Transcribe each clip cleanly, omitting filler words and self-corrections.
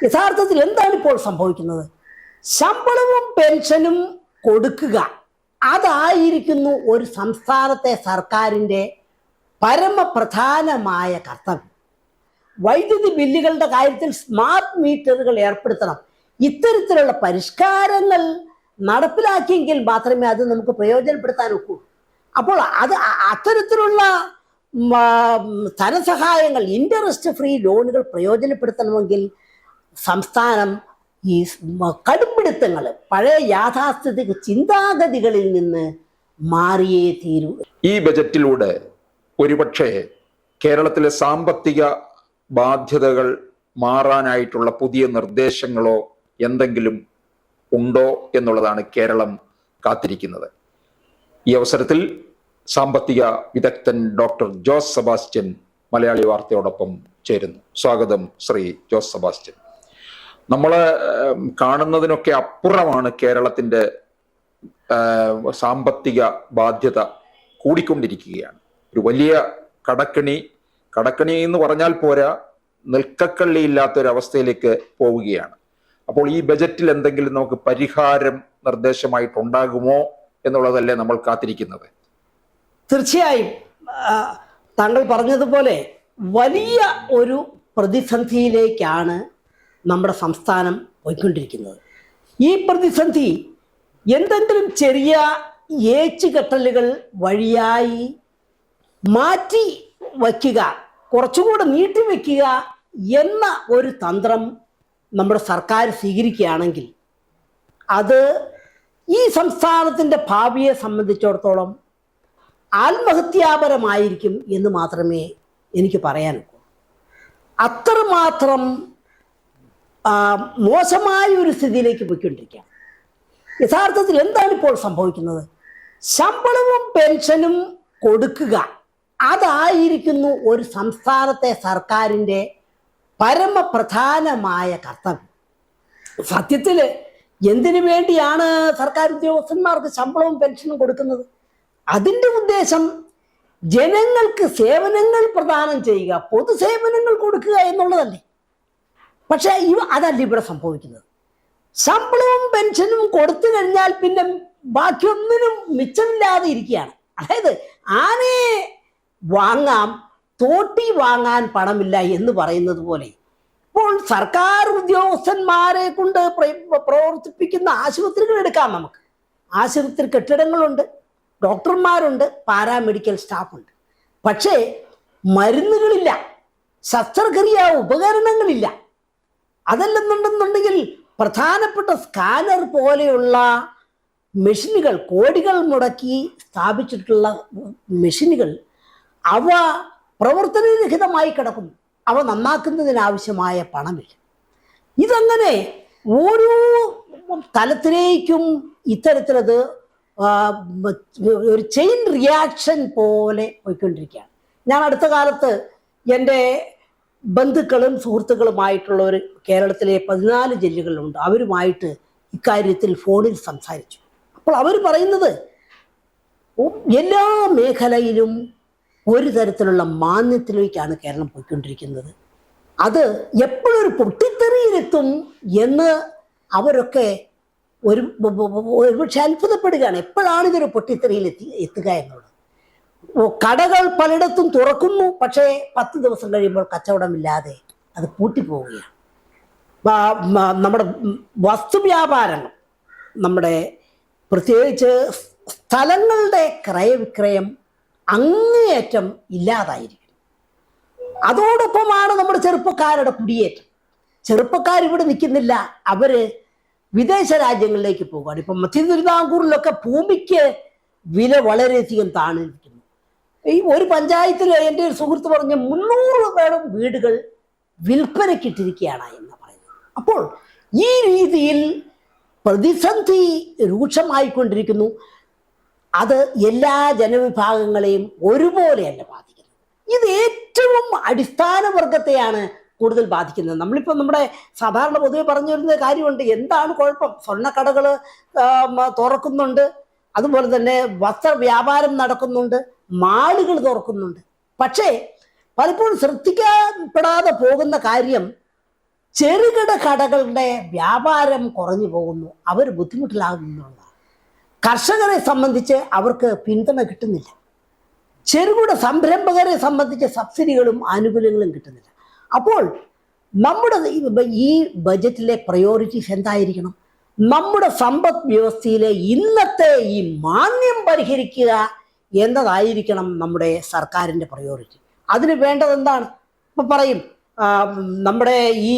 യഥാർത്ഥത്തിൽ എന്താണ് ഇപ്പോൾ സംഭവിക്കുന്നത്? ശമ്പളവും പെൻഷനും കൊടുക്കുക, അതായിരിക്കുന്നു ഒരു സംസ്ഥാനത്തെ സർക്കാരിൻ്റെ പരമപ്രധാനമായ കർത്തവ്യം. വൈദ്യുതി ബില്ലുകളുടെ കാര്യത്തിൽ സ്മാർട്ട് മീറ്ററുകൾ ഏർപ്പെടുത്തണം. ഇത്തരത്തിലുള്ള പരിഷ്കാരങ്ങൾ നടപ്പിലാക്കിയെങ്കിൽ മാത്രമേ അത് നമുക്ക് പ്രയോജനപ്പെടുത്താൻ ഒക്കൂ. അപ്പോൾ അത്തരത്തിലുള്ള ധനസഹായങ്ങൾ, ഇൻട്രസ്റ്റ് ഫ്രീ ലോണുകൾ പ്രയോജനപ്പെടുത്തണമെങ്കിൽ സംസ്ഥാനം ഈ കടുംപിടുത്തങ്ങൾ, പഴയ യാഥാസ്ഥിതിക ചിന്താഗതികളിൽ നിന്ന് മാറിയേ തീരൂ. ഈ ബജറ്റിലൂടെ ഒരുപക്ഷെ കേരളത്തിലെ സാമ്പത്തിക ബാധ്യതകൾ മാറാനായിട്ടുള്ള പുതിയ നിർദ്ദേശങ്ങളോ എന്തെങ്കിലും ഉണ്ടോ എന്നുള്ളതാണ് കേരളം കാത്തിരിക്കുന്നത്. ഈ അവസരത്തിൽ സാമ്പത്തിക വിദഗ്ധൻ ഡോക്ടർ ജോസ് സെബാസ്റ്റ്യൻ മലയാളി വാർത്തയോടൊപ്പം ചേരുന്നു. സ്വാഗതം ശ്രീ ജോസ് സെബാസ്റ്റ്യൻ. നമ്മൾ കാണുന്നതിനൊക്കെ അപ്പുറമാണ് കേരളത്തിൻ്റെ സാമ്പത്തിക ബാധ്യത കൂടിക്കൊണ്ടിരിക്കുകയാണ്. ഒരു വലിയ കടക്കണി എന്ന് പറഞ്ഞാൽ പോരാ, നിൽക്കക്കള്ളി ഇല്ലാത്തൊരവസ്ഥയിലേക്ക് പോവുകയാണ്. അപ്പോൾ ഈ ബജറ്റിൽ എന്തെങ്കിലും നമുക്ക് പരിഹാരം നിർദ്ദേശമായിട്ടുണ്ടാകുമോ എന്നുള്ളതല്ലേ നമ്മൾ കാത്തിരിക്കുന്നത്? തീർച്ചയായും താങ്കൾ പറഞ്ഞതുപോലെ വലിയ ഒരു പ്രതിസന്ധിയിലേക്കാണ് നമ്മുടെ സംസ്ഥാനം പോയിക്കൊണ്ടിരിക്കുന്നത്. ഈ പ്രതിസന്ധി എന്തെങ്കിലും ചെറിയ ഏച്ചുകെട്ടലുകൾ വഴിയായി മാറ്റി വയ്ക്കുക, കുറച്ചുകൂടെ നീട്ടിവെക്കുക എന്ന ഒരു തന്ത്രം നമ്മുടെ സർക്കാർ സ്വീകരിക്കുകയാണെങ്കിൽ അത് ഈ സംസ്ഥാനത്തിൻ്റെ ഭാവിയെ സംബന്ധിച്ചിടത്തോളം ആത്മഹത്യാപരമായിരിക്കും എന്ന് മാത്രമേ എനിക്ക് പറയാനൊക്കൂ. അത്രമാത്രം മോശമായ ഒരു സ്ഥിതിയിലേക്ക് പോയിക്കൊണ്ടിരിക്കുകയാണ്. യഥാർത്ഥത്തിൽ എന്താണ് ഇപ്പോൾ സംഭവിക്കുന്നത്? ശമ്പളവും പെൻഷനും കൊടുക്കുക, അതായിരിക്കുന്നു ഒരു സംസ്ഥാനത്തെ സർക്കാരിൻ്റെ പരമപ്രധാനമായ കർത്തവ്യം. സത്യത്തിൽ എന്തിനു വേണ്ടിയാണ് സർക്കാർ ഉദ്യോഗസ്ഥന്മാർക്ക് ശമ്പളവും പെൻഷനും കൊടുക്കുന്നത്? അതിൻ്റെ ഉദ്ദേശം ജനങ്ങൾക്ക് സേവനങ്ങൾ പ്രദാനം ചെയ്യുക, പൊതുസേവനങ്ങൾ കൊടുക്കുക എന്നുള്ളതല്ലേ. പക്ഷേ അതല്ല ഇവിടെ സംഭവിക്കുന്നത്. ശമ്പളവും പെൻഷനും കൊടുത്തു കഴിഞ്ഞാൽ പിന്നെ ബാക്കിയൊന്നിനും മിച്ചമില്ലാതെ ഇരിക്കുകയാണ്. അതായത് ആനയെ വാങ്ങാം, തോട്ടി വാങ്ങാൻ പണമില്ല എന്ന് പറയുന്നത് പോലെ ഇപ്പോൾ സർക്കാർ ഉദ്യോഗസ്ഥന്മാരെ കൊണ്ട് പ്രവർത്തിപ്പിക്കുന്ന ആശുപത്രികൾ എടുക്കാം. നമുക്ക് ആശുപത്രി കെട്ടിടങ്ങളുണ്ട്, ഡോക്ടർമാരുണ്ട്, പാരാമെഡിക്കൽ സ്റ്റാഫുണ്ട്. പക്ഷേ മരുന്നുകളില്ല, ശസ്ത്രക്രിയ ഉപകരണങ്ങളില്ല. അതല്ലെന്നുണ്ടെന്നുണ്ടെങ്കിൽ പ്രധാനപ്പെട്ട സ്കാനർ പോലെയുള്ള മെഷീനുകൾ, കോടികൾ മുടക്കി സ്ഥാപിച്ചിട്ടുള്ള മെഷീനുകൾ, അവ പ്രവർത്തനരഹിതമായി കിടക്കുന്നു. അവ നന്നാക്കുന്നതിനാവശ്യമായ പണമില്ല. ഇതങ്ങനെ ഓരോ തലത്തിലേക്കും ഇത്തരത്തിലത് ഒരു ചെയിൻ റിയാക്ഷൻ പോലെ പോയിക്കൊണ്ടിരിക്കുകയാണ്. ഞാൻ അടുത്ത കാലത്ത് എൻ്റെ ബന്ധുക്കളും സുഹൃത്തുക്കളുമായിട്ടുള്ളവർ കേരളത്തിലെ 14 ജില്ലകളിലുണ്ട്. അവരുമായിട്ട് ഇക്കാര്യത്തിൽ ഫോണിൽ സംസാരിച്ചു. അപ്പോൾ അവർ പറയുന്നത് എല്ലാ മേഖലയിലും ഒരു തരത്തിലുള്ള മാന്ദ്യത്തിലേക്കാണ് കേരളം പോയിക്കൊണ്ടിരിക്കുന്നത്. അത് എപ്പോഴൊരു പൊട്ടിത്തെറിയിലെത്തും എന്ന് അവരൊക്കെ ഒരുപക്ഷെ അത്ഭുതപ്പെടുകയാണ്. എപ്പോഴാണ് ഇതൊരു പൊട്ടിത്തെറിയിൽ എത്തുക എന്നുള്ളത്. കടകൾ പലയിടത്തും തുറക്കുന്നു, പക്ഷേ 10 ദിവസം കഴിയുമ്പോൾ കച്ചവടമില്ലാതെ അത് പൂട്ടിപ്പോവുകയാണ്. നമ്മുടെ വസ്തുവ്യാപാരങ്ങൾ, നമ്മുടെ പ്രത്യേകിച്ച് സ്ഥലങ്ങളുടെ ക്രയവിക്രയം അങ്ങേയറ്റം ഇല്ലാതായിരിക്കും. അതോടൊപ്പമാണ് നമ്മുടെ ചെറുപ്പക്കാരുടെ കുടിയേറ്റം. ചെറുപ്പക്കാരിവിടെ നിൽക്കുന്നില്ല, അവർ വിദേശ രാജ്യങ്ങളിലേക്ക് പോകുകയാണ്. ഇപ്പം മധ്യ തിരുവിതാംകൂറിലൊക്കെ ഭൂമിക്ക് വില വളരെയധികം താണിരിക്കുന്നു. ഈ ഒരു പഞ്ചായത്തിൽ എൻ്റെ ഒരു സുഹൃത്ത് പറഞ്ഞ് 300 വീടുകൾ വിൽപ്പനയ്ക്കിട്ടിരിക്കുകയാണ് എന്ന് പറയുന്നത്. അപ്പോൾ ഈ രീതിയിൽ പ്രതിസന്ധി രൂക്ഷമായിക്കൊണ്ടിരിക്കുന്നു. അത് എല്ലാ ജനവിഭാഗങ്ങളെയും ഒരുപോലെയല്ല ബാധിക്കുന്നത്. ഇത് ഏറ്റവും അടിസ്ഥാന വർഗത്തെയാണ് കൂടുതൽ ബാധിക്കുന്നത്. നമ്മളിപ്പോൾ നമ്മുടെ സാധാരണ പൊതുവെ പറഞ്ഞു വരുന്ന കാര്യമുണ്ട്, എന്താണ് കുഴപ്പം? സ്വർണ്ണക്കടകൾ തുറക്കുന്നുണ്ട്, അതുപോലെ തന്നെ വസ്ത്ര വ്യാപാരം നടക്കുന്നുണ്ട്, മാളുകൾ തുറക്കുന്നുണ്ട്. പക്ഷേ പലപ്പോഴും ശ്രദ്ധിക്കപ്പെടാതെ പോകുന്ന കാര്യം, ചെറുകിട കടകളുടെ വ്യാപാരം കുറഞ്ഞു പോകുന്നു, അവർ ബുദ്ധിമുട്ടിലാകുന്നു എന്നുള്ളതാണ്. കർഷകരെ സംബന്ധിച്ച് അവർക്ക് പിന്തുണ കിട്ടുന്നില്ല. ചെറുകിട സംരംഭകരെ സംബന്ധിച്ച് സബ്സിഡികളും ആനുകൂല്യങ്ങളും കിട്ടുന്നില്ല. അപ്പോൾ നമ്മുടെ ഈ ബജറ്റിലെ പ്രയോറിറ്റീസ് എന്തായിരിക്കണം? നമ്മുടെ സമ്പദ് വ്യവസ്ഥയിലെ ഇന്നത്തെ ഈ മാന്ദ്യം പരിഹരിക്കുക എന്നതായിരിക്കണം നമ്മുടെ സർക്കാരിൻ്റെ പ്രയോറിറ്റി. അതിന് വേണ്ടത് എന്താണ്? ഇപ്പം പറയും നമ്മുടെ ഈ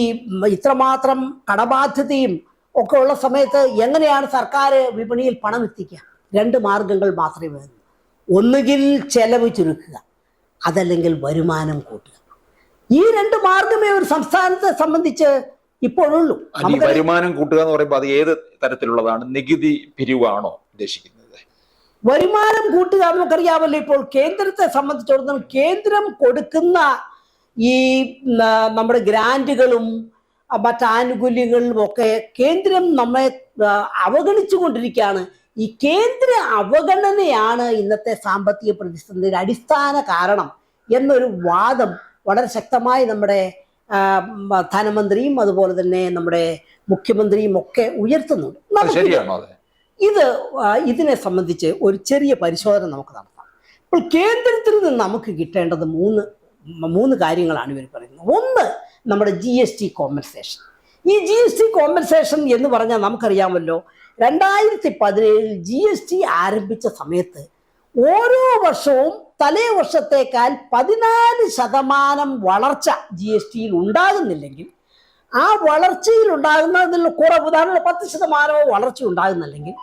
ഇത്രമാത്രം കടബാധ്യതയും ഒക്കെ ഉള്ള സമയത്ത് എങ്ങനെയാണ് സർക്കാർ വിപണിയിൽ പണം എത്തിക്കുക? രണ്ട് മാർഗങ്ങൾ മാത്രമേ വേണ്ടൂ. ഒന്നുകിൽ ചെലവ് ചുരുക്കുക, അതല്ലെങ്കിൽ വരുമാനം കൂട്ടുക. ഈ രണ്ട് മാർഗമേ ഒരു സംസ്ഥാനത്തെ സംബന്ധിച്ച് ഇപ്പോഴുള്ളൂ. വരുമാനം കൂട്ടുക എന്ന് പറയുമ്പോൾ അത് ഏത് തരത്തിലുള്ളതാണ്? നികുതി പിരിവാണോ ഉദ്ദേശിക്കുന്നത്? വരുമാനം കൂട്ടുക നമുക്കറിയാമല്ലോ. ഇപ്പോൾ കേന്ദ്രത്തെ സംബന്ധിച്ചിടത്തോളം കേന്ദ്രം കൊടുക്കുന്ന ഈ നമ്മുടെ ഗ്രാന്റുകളും മറ്റാനുകൂല്യങ്ങളിലും ഒക്കെ കേന്ദ്രം നമ്മളെ അവഗണിച്ചു കൊണ്ടിരിക്കുകയാണ്. ഈ കേന്ദ്ര അവഗണനയാണ് ഇന്നത്തെ സാമ്പത്തിക പ്രതിസന്ധിയുടെ അടിസ്ഥാന കാരണം എന്നൊരു വാദം വളരെ ശക്തമായി നമ്മുടെ ധനമന്ത്രിയും അതുപോലെ തന്നെ നമ്മുടെ മുഖ്യമന്ത്രിയും ഒക്കെ ഉയർത്തുന്നുണ്ട്. ഇതിനെ സംബന്ധിച്ച് ഒരു ചെറിയ പരിശോധന നമുക്ക് നടത്താം. ഇപ്പോൾ കേന്ദ്രത്തിൽ നിന്ന് നമുക്ക് കിട്ടേണ്ടത് മൂന്ന് കാര്യങ്ങളാണ് ഇവർ പറയുന്നത്. ഒന്ന്, നമ്മുടെ GST കോമ്പൻസേഷൻ. ഈ GST കോമ്പൻസേഷൻ എന്ന് പറഞ്ഞാൽ നമുക്കറിയാമല്ലോ, 2017 GST ആരംഭിച്ച സമയത്ത് ഓരോ വർഷവും തലേ വർഷത്തേക്കാൾ 14% വളർച്ച GSTയിൽ ഉണ്ടാകുന്നില്ലെങ്കിൽ, ആ വളർച്ചയിൽ ഉണ്ടാകുന്നതിൽ കുറവ്, ഉദാഹരണം 10% വളർച്ച ഉണ്ടാകുന്നില്ലെങ്കിൽ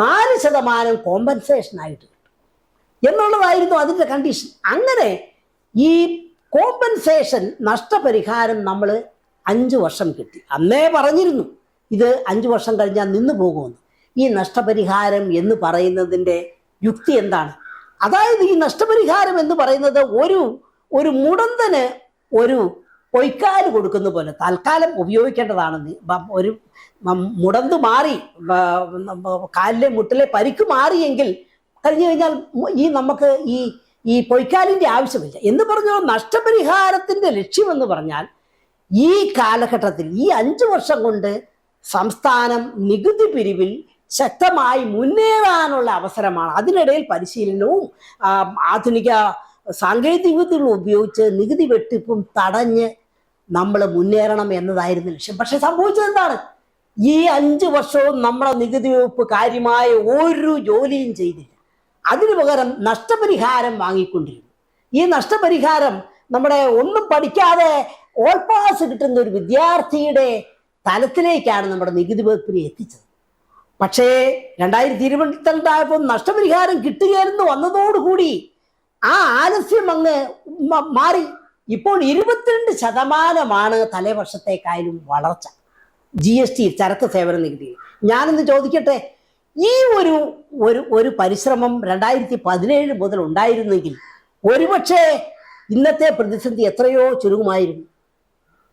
4% കോമ്പൻസേഷൻ ആയിട്ട് കിട്ടും എന്നുള്ളതായിരുന്നു അതിൻ്റെ കണ്ടീഷൻ. അങ്ങനെ ഈ കോമ്പൻസേഷൻ നഷ്ടപരിഹാരം നമ്മൾ 5 വർഷം കിട്ടി. അന്നേ പറഞ്ഞിരുന്നു ഇത് 5 വർഷം കഴിഞ്ഞാൽ നിന്ന് പോകുമെന്ന്. ഈ നഷ്ടപരിഹാരം എന്ന് പറയുന്നതിൻ്റെ യുക്തി എന്താണ്? അതായത് ഈ നഷ്ടപരിഹാരം എന്ന് പറയുന്നത് ഒരു മുടന്തന് ഒരു പൊയ്ക്കാല് കൊടുക്കുന്ന പോലെ തൽക്കാലം ഉപയോഗിക്കേണ്ടതാണെന്ന്. ഒരു മുടന്ത് മാറി, കാലിലെ മുട്ടിലെ പരിക്ക് മാറിയെങ്കിൽ കഴിഞ്ഞു കഴിഞ്ഞാൽ നമുക്ക് ഈ പൊയ്ക്കാലിൻ്റെ ആവശ്യമില്ല എന്ന് പറഞ്ഞാൽ നഷ്ടപരിഹാരത്തിൻ്റെ ലക്ഷ്യമെന്ന് പറഞ്ഞാൽ ഈ കാലഘട്ടത്തിൽ ഈ 5 വർഷം കൊണ്ട് സംസ്ഥാനം നികുതി പിരിവിൽ ശക്തമായി മുന്നേറാനുള്ള അവസരമാണ്. അതിനിടയിൽ പരിശീലനവും ആധുനിക സാങ്കേതികവിദ്യകളും ഉപയോഗിച്ച് നികുതി വെട്ടിപ്പും തടഞ്ഞ് നമ്മൾ മുന്നേറണം എന്നതായിരുന്നു ലക്ഷ്യം. പക്ഷെ സംഭവിച്ചത് എന്താണ്? ഈ 5 വർഷവും നമ്മുടെ നികുതി വകുപ്പ് കാര്യമായ ഒരു ജോലിയും ചെയ്തില്ല. അതിനു പകരം നഷ്ടപരിഹാരം വാങ്ങിക്കൊണ്ടിരുന്നു. ഈ നഷ്ടപരിഹാരം നമ്മുടെ ഒന്നും പഠിക്കാതെ ഓൾ പാസ് കിട്ടുന്ന ഒരു വിദ്യാർത്ഥിയുടെ തലത്തിലേക്കാണ് നമ്മുടെ നികുതി വകുപ്പിനെ എത്തിച്ചത്. പക്ഷേ 2022 നഷ്ടപരിഹാരം കിട്ടുകയെന്ന് വന്നതോടുകൂടി ആ ആലസ്യം അങ്ങ് മാറി. ഇപ്പോൾ 22% തലേ വർഷത്തേക്കായാലും വളർച്ച GST, ചരക്ക് സേവന നികുതി. ഞാനിന്ന് ചോദിക്കട്ടെ, ഈ ഒരു പരിശ്രമം 2017 മുതൽ ഉണ്ടായിരുന്നെങ്കിൽ ഒരുപക്ഷെ ഇന്നത്തെ പ്രതിസന്ധി എത്രയോ ചുരുങ്ങുമായിരുന്നു.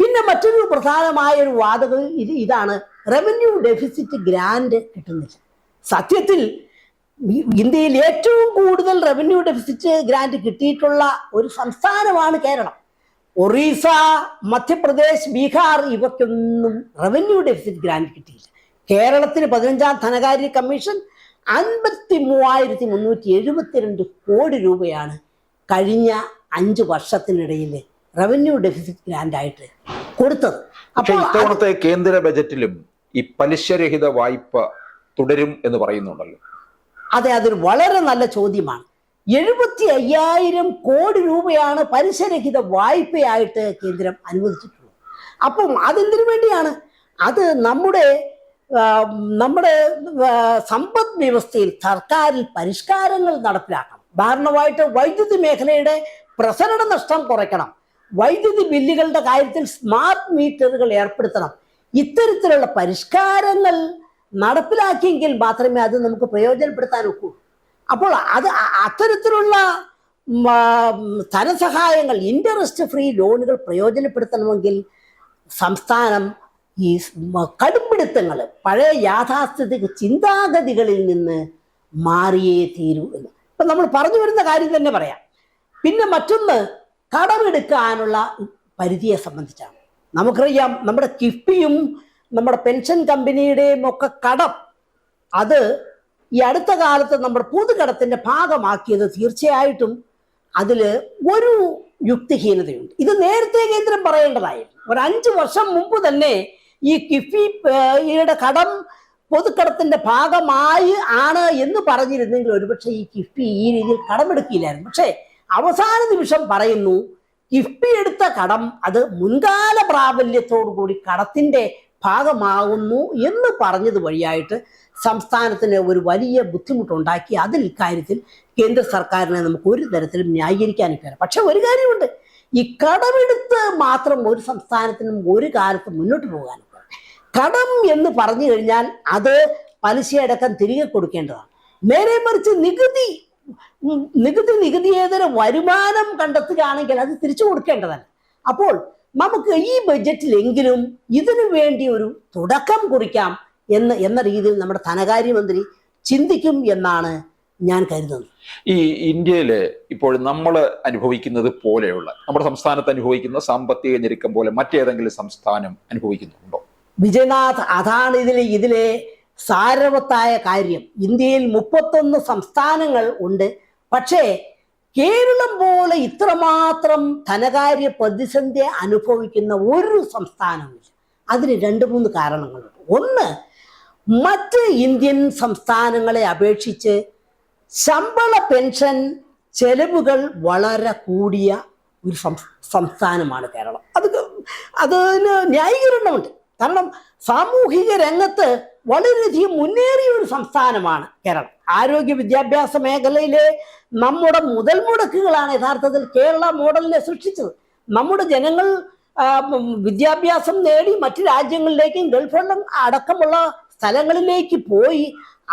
പിന്നെ മറ്റൊരു പ്രധാനമായ ഒരു വാദം ഇതാണ്, റവന്യൂ ഡെഫിസിറ്റ് ഗ്രാന്റ് കിട്ടുന്നില്ല. സത്യത്തിൽ ഇന്ത്യയിൽ ഏറ്റവും കൂടുതൽ റവന്യൂ ഡെഫിസിറ്റ് ഗ്രാന്റ് കിട്ടിയിട്ടുള്ള ഒരു സംസ്ഥാനമാണ് കേരളം. ഒറീസ, മധ്യപ്രദേശ്, ബീഹാർ ഇവയ്ക്കൊന്നും റവന്യൂ ഡെഫിസിറ്റ് ഗ്രാന്റ് കിട്ടിയില്ല. കേരളത്തിന് 15ാം ധനകാര്യ കമ്മീഷൻ 53,372 കോടി രൂപയാണ് കഴിഞ്ഞ 5 വർഷത്തിനിടയിൽ റവന്യൂ ഡെഫിസിറ്റ് ഗ്രാന്റ് ആയിട്ട് കൊടുത്തത്. അപ്പോൾ ഇത്തവണത്തെ കേന്ദ്ര ബജറ്റിലും ഈ പലിശരഹിത വായ്പ തുടരും എന്ന് പറയുന്നുണ്ടല്ലോ. അതെ, അതൊരു വളരെ നല്ല ചോദ്യമാണ്. 75,000 കോടി രൂപയാണ് പലിശരഹിത വായ്പയായിട്ട് കേന്ദ്രം അനുവദിച്ചിട്ടുള്ളത്. അപ്പം അതെന്തിനു വേണ്ടിയാണ്? അത് നമ്മുടെ സമ്പദ് വ്യവസ്ഥയിൽ സർക്കാരിൽ പരിഷ്കാരങ്ങൾ നടപ്പിലാക്കണം. ഉദാഹരണമായിട്ട് വൈദ്യുതി മേഖലയുടെ പ്രസരണ നഷ്ടം കുറയ്ക്കണം, വൈദ്യുതി ബില്ലുകളുടെ കാര്യത്തിൽ സ്മാർട്ട് മീറ്ററുകൾ ഏർപ്പെടുത്തണം. ഇത്തരത്തിലുള്ള പരിഷ്കാരങ്ങൾ നടപ്പിലാക്കിയെങ്കിൽ മാത്രമേ അത് നമുക്ക് പ്രയോജനപ്പെടുത്താൻ ഒക്കൂ. അപ്പോൾ അത്തരത്തിലുള്ള ധനസഹായങ്ങൾ, ഇൻട്രസ്റ്റ് ഫ്രീ ലോണുകൾ പ്രയോജനപ്പെടുത്തണമെങ്കിൽ സംസ്ഥാനം ഈ കടുംപിടുത്തങ്ങൾ, പഴയ യാഥാസ്ഥിതിക ചിന്താഗതികളിൽ നിന്ന് മാറിയേ തീരൂ എന്ന് ഇപ്പം നമ്മൾ പറഞ്ഞു വരുന്ന കാര്യം തന്നെ പറയാം. പിന്നെ മറ്റൊന്ന്, കടമെടുക്കാനുള്ള പരിധിയെ സംബന്ധിച്ചാണ്. നമുക്കറിയാം നമ്മുടെ കിഫ്ബിയും നമ്മുടെ പെൻഷൻ കമ്പനിയുടെയും ഒക്കെ കടം അത് ഈ അടുത്ത കാലത്ത് നമ്മുടെ പൊതുകടത്തിന്റെ ഭാഗമാക്കിയത് തീർച്ചയായിട്ടും അതിൽ ഒരു യുക്തിഹീനതയുണ്ട്. ഇത് നേരത്തെ കേന്ദ്രം പറയേണ്ടതായിരുന്നു. ഒരു 5 വർഷം മുമ്പ് തന്നെ ഈ കിഫ്ബിയുടെ കടം പൊതുക്കടത്തിന്റെ ഭാഗമായി ആണ് എന്ന് പറഞ്ഞിരുന്നെങ്കിൽ ഒരുപക്ഷെ ഈ കിഫ്ബി ഈ രീതിയിൽ കടമെടുക്കില്ലായിരുന്നു. പക്ഷേ അവസാന നിമിഷം പറയുന്നു കിഫ്ബി എടുത്ത കടം അത് മുൻകാല പ്രാബല്യത്തോടു കൂടി കടത്തിന്റെ ഭാഗമാകുന്നു എന്ന് പറഞ്ഞത് വഴിയായിട്ട് സംസ്ഥാനത്തിന് ഒരു വലിയ ബുദ്ധിമുട്ടുണ്ടാക്കി. അതിൽ ഇക്കാര്യത്തിൽ കേന്ദ്ര സർക്കാരിനെ നമുക്ക് ഒരു തരത്തിലും ന്യായീകരിക്കാനില്ല. പക്ഷെ ഒരു കാര്യമുണ്ട്, ഈ കടമെടുത്ത് മാത്രം ഒരു സംസ്ഥാനത്തിനും ഒരു കാലത്ത് മുന്നോട്ട് പോകാനില്ല. കടം എന്ന് പറഞ്ഞു കഴിഞ്ഞാൽ അത് പലിശയടക്കം തിരികെ കൊടുക്കേണ്ടതാണ്. നേരെ മറിച്ച് നികുതിയേതര വരുമാനം കണ്ടെത്തുകയാണെങ്കിൽ അത് തിരിച്ചു കൊടുക്കേണ്ടതല്ല. അപ്പോൾ നമുക്ക് ഈ ബഡ്ജറ്റിലെങ്കിലും ഇതിനു വേണ്ടി ഒരു തുടക്കം കുറിക്കാം എന്ന രീതിയിൽ നമ്മുടെ ധനകാര്യമന്ത്രി ചിന്തിക്കും എന്നാണ് ഞാൻ കരുതുന്നത്. ഈ ഇന്ത്യയില് ഇപ്പോൾ നമ്മൾ അനുഭവിക്കുന്നത് പോലെയുള്ള നമ്മുടെ സംസ്ഥാനത്ത് അനുഭവിക്കുന്ന സാമ്പത്തിക ഞെരുക്കം പോലെ മറ്റേതെങ്കിലും സംസ്ഥാനം അനുഭവിക്കുന്നുണ്ടോ? വിജയനാഥ്, അതാണ് ഇതിലെ സാരവത്തായ കാര്യം. ഇന്ത്യയിൽ 31 സംസ്ഥാനങ്ങൾ ഉണ്ട്. പക്ഷേ കേരളം പോലെ ഇത്രമാത്രം ധനകാര്യ പ്രതിസന്ധി അനുഭവിക്കുന്ന ഒരു സംസ്ഥാനമില്ല. അതിന് 2-3 കാരണങ്ങളുണ്ട്. ഒന്ന്, മറ്റ് ഇന്ത്യൻ സംസ്ഥാനങ്ങളെ അപേക്ഷിച്ച് ശമ്പള പെൻഷൻ ചെലവുകൾ വളരെ കൂടിയ ഒരു സംസ്ഥാനമാണ് കേരളം. അതിന് ന്യായീകരണമുണ്ട്. കാരണം സാമൂഹിക രംഗത്ത് വളരെയധികം മുന്നേറിയ ഒരു സംസ്ഥാനമാണ് കേരളം. ആരോഗ്യ വിദ്യാഭ്യാസ മേഖലയിലെ നമ്മുടെ മുതൽ മുടക്കുകളാണ് യഥാർത്ഥത്തിൽ കേരള മോഡലിനെ സൃഷ്ടിച്ചത്. നമ്മുടെ ജനങ്ങൾ വിദ്യാഭ്യാസം നേടി മറ്റു രാജ്യങ്ങളിലേക്കും ഗൾഫിലും അടക്കമുള്ള സ്ഥലങ്ങളിലേക്ക് പോയി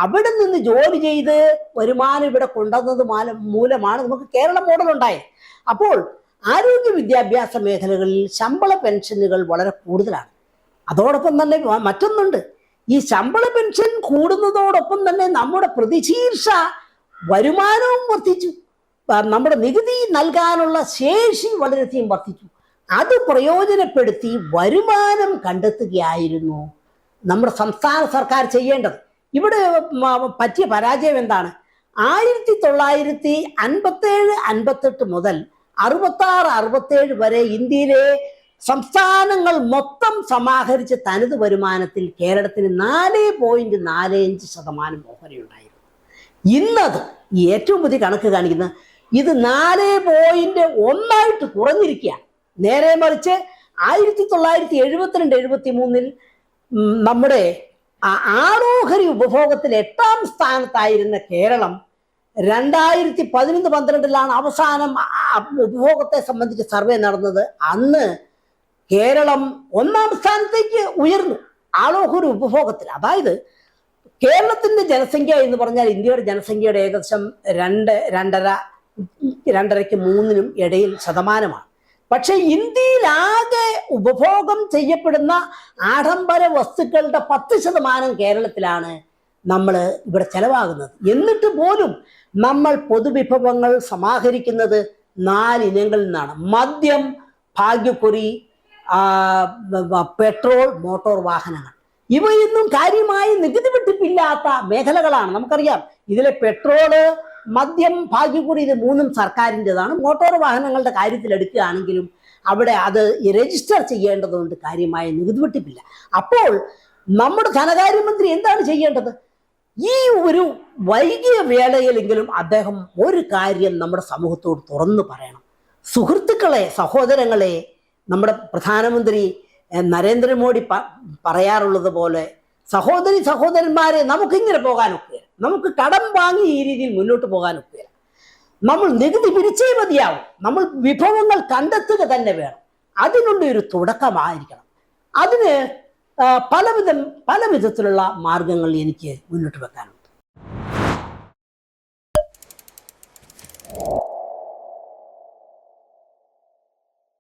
അവിടെ നിന്ന് ജോലി ചെയ്ത് വരുമാനം ഇവിടെ കൊണ്ടുവന്നത് മൂലമാണ് നമുക്ക് കേരള മോഡൽ ഉണ്ടായത്. അപ്പോൾ ആരോഗ്യ വിദ്യാഭ്യാസ മേഖലകളിൽ ശമ്പള പെൻഷനുകൾ വളരെ കൂടുതലാണ്. അതോടൊപ്പം തന്നെ മറ്റൊന്നുണ്ട്, ഈ ശമ്പള പെൻഷൻ കൂടുന്നതോടൊപ്പം തന്നെ നമ്മുടെ പ്രതിശീർഷ വരുമാനവും വർദ്ധിച്ചു. നമ്മുടെ നികുതി നൽകാനുള്ള ശേഷി വളരെയധികം വർദ്ധിച്ചു. അത് പ്രയോജനപ്പെടുത്തി വരുമാനം കണ്ടെത്തുകയായിരുന്നു നമ്മുടെ സംസ്ഥാന സർക്കാർ ചെയ്യേണ്ടത്. ഇവിടെ പറ്റിയ പരാജയം എന്താണ്? 1957-58 മുതൽ 66-67 വരെ ഇന്ത്യയിലെ സംസ്ഥാനങ്ങൾ മൊത്തം സമാഹരിച്ച തനത് വരുമാനത്തിൽ കേരളത്തിന് 4.45% ഓഹരിയുണ്ടായിരുന്നു. ഇന്നത് ഏറ്റവും പുതിയ കണക്ക് കാണിക്കുന്ന ഇത് 4.1 കുറഞ്ഞിരിക്കുകയാണ്. നേരെ മറിച്ച് 1972-73 നമ്മുടെ ആളോഹരി ഉപഭോഗത്തിൽ 8ാം സ്ഥാനത്തായിരുന്ന കേരളം 2011-12 അവസാനം ഉപഭോഗത്തെ സംബന്ധിച്ച് സർവേ നടന്നത്. അന്ന് കേരളം 1ാം സ്ഥാനത്തേക്ക് ഉയർന്നു ആളോഹരി ഉപഭോഗത്തിൽ. അതായത് കേരളത്തിന്റെ ജനസംഖ്യ എന്ന് പറഞ്ഞാൽ ഇന്ത്യയുടെ ജനസംഖ്യയുടെ ഏകദേശം 2-2.5-3 ഇടയിൽ ശതമാനമാണ്. പക്ഷെ ഇന്ത്യയിലാകെ ഉപഭോഗം ചെയ്യപ്പെടുന്ന ആഡംബര വസ്തുക്കളുടെ 10% കേരളത്തിലാണ് നമ്മൾ ഇവിടെ ചെലവാകുന്നത്. എന്നിട്ട് പോലും നമ്മൾ പൊതുവിഭവങ്ങൾ സമാഹരിക്കുന്നത് 4 ഇനങ്ങളിൽ നിന്നാണ്: മദ്യം, ഭാഗ്യക്കുറി, പെട്രോൾ, മോട്ടോർ വാഹനങ്ങൾ. ഇവയൊന്നും കാര്യമായി നികുതി വെട്ടിപ്പില്ലാത്ത മേഖലകളാണ്. നമുക്കറിയാം, ഇതിലെ പെട്രോള്, മദ്യം, ഭാഗ്യക്കുറി ഇത് 3ഉം സർക്കാരിൻ്റെതാണ്. മോട്ടോർ വാഹനങ്ങളുടെ കാര്യത്തിൽ എടുക്കുകയാണെങ്കിലും അവിടെ അത് രജിസ്റ്റർ ചെയ്യേണ്ടതുകൊണ്ട് കാര്യമായ നികുതി വെട്ടിപ്പില്ല. അപ്പോൾ നമ്മുടെ ധനകാര്യമന്ത്രി എന്താണ് ചെയ്യേണ്ടത്? ഈ ഒരു വൈകിയ വേളയിലെങ്കിലും അദ്ദേഹം ഒരു കാര്യം നമ്മുടെ സമൂഹത്തോട് തുറന്നു പറയണം. സുഹൃത്തുക്കളെ, സഹോദരങ്ങളെ, നമ്മുടെ പ്രധാനമന്ത്രി നരേന്ദ്രമോദി പറയാറുള്ളത് പോലെ സഹോദരന്മാരെ, നമുക്കിങ്ങനെ പോകാനൊക്കെ, നമുക്ക് കടം വാങ്ങി ഈ രീതിയിൽ മുന്നോട്ട് പോകാനൊക്കെ, നമ്മൾ നികുതി പിരിച്ചേ മതിയാവും. നമ്മൾ വിഭവങ്ങൾ കണ്ടെത്തുക തന്നെ വേണം. അതിനുള്ള ഒരു തുടക്കമായിരിക്കണം. അതിന് പല വിധത്തിലുള്ള മാർഗങ്ങൾ എനിക്ക് മുന്നോട്ട് വെക്കാനുണ്ട്.